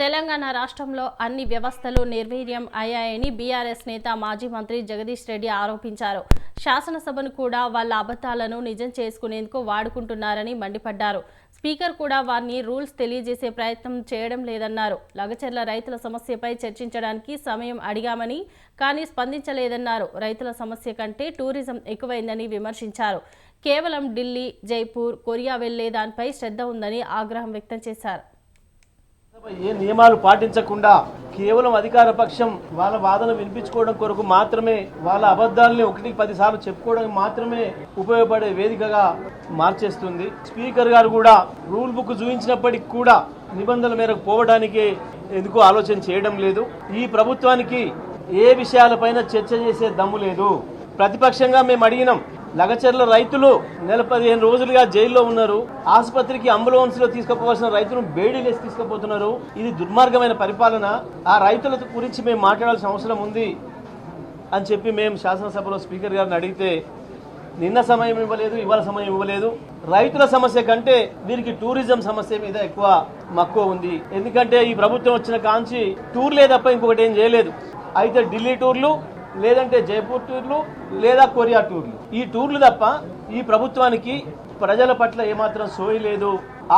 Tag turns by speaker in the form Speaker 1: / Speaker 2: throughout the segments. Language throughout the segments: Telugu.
Speaker 1: తెలంగాణ రాష్ట్రంలో అన్ని వ్యవస్థలు నిర్వీర్యం అయ్యాయని బీఆర్ఎస్ నేత మాజీ మంత్రి జగదీష్ రెడ్డి ఆరోపించారు. శాసనసభను కూడా వాళ్ళ అబద్ధాలను నిజం చేసుకునేందుకు వాడుకుంటున్నారని మండిపడ్డారు. స్పీకర్ కూడా వారిని రూల్స్ తెలియజేసే ప్రయత్నం చేయడం లేదన్నారు. లగచర్ల రైతుల సమస్యపై చర్చించడానికి సమయం అడిగామని కానీ స్పందించలేదన్నారు. రైతుల సమస్య కంటే టూరిజం ఎక్కువైందని విమర్శించారు. కేవలం ఢిల్లీ, జైపూర్, కొరియా వెళ్లే దానిపై శ్రద్ధ ఉందని ఆగ్రహం వ్యక్తం చేశారు.
Speaker 2: ఏ నియమాలు పాటించకుండా కేవలం అధికార పక్షం వాళ్ళ వాదన వినిపించుకోవడం కొరకు మాత్రమే, వాళ్ళ అబద్ధాలని 1-10 సార్లు చెప్పుకోవడానికి మాత్రమే ఉపయోగపడే వేదికగా మార్చేస్తుంది. స్పీకర్ గారు కూడా రూల్ బుక్ చూపించినప్పటికీ కూడా నిబంధనల మేరకు పోవడానికి ఎందుకు ఆలోచన చేయడం లేదు. ఈ ప్రభుత్వానికి ఏ విషయాలపైన చర్చ చేసే దమ్ము లేదు. ప్రతిపక్షంగా మేము అడిగినాం, లగచర్ల రైతులు 15 రోజులుగా జైల్లో ఉన్నారు. ఆసుపత్రికి అంబులెన్స్ లో తీసుకుపోవాల్సిన రైతులను బేడీలేసి తీసుకుపోతున్నారు. ఇది దుర్మార్గమైన పరిపాలన. ఆ రైతుల గురించి మేము మాట్లాడాల్సిన అవసరం ఉంది అని చెప్పి మేము శాసనసభలో స్పీకర్ గారిని అడిగితే నిన్న సమయం ఇవ్వలేదు, ఇవాళ సమయం ఇవ్వలేదు. రైతుల సమస్య కంటే వీరికి టూరిజం సమస్య మీద ఎక్కువ మక్కువ ఉంది. ఎందుకంటే ఈ ప్రభుత్వం వచ్చిన కాంచి టూర్లే తప్ప ఇంకొకటి ఏం చేయలేదు. అయితే ఢిల్లీ టూర్లు, లేదంటే జైపూర్ టూర్లు, లేదా కొరియా టూర్లు, ఈ టూర్లు తప్ప ఈ ప్రభుత్వానికి ప్రజల పట్ల ఏమాత్రం సోయి లేదు.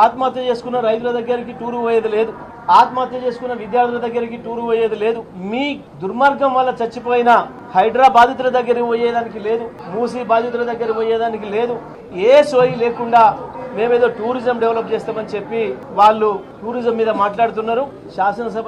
Speaker 2: ఆత్మహత్య చేసుకున్న రైతుల దగ్గరికి టూరు పోయేది లేదు. ఆత్మహత్య చేసుకున్న విద్యార్థుల దగ్గరికి టూరు పోయేది లేదు. మీ దుర్మార్గం వల్ల చచ్చిపోయిన హైడ్రా బాధితుల దగ్గరికి పోయేదానికి లేదు. మూసీ బాధితుల దగ్గరికి పోయేదానికి లేదు. ఏ సోయి లేకుండా మేమేదో టూరిజం డెవలప్ చేస్తామని చెప్పి వాళ్ళు టూరిజం మీద మాట్లాడుతున్నారు. శాసనసభ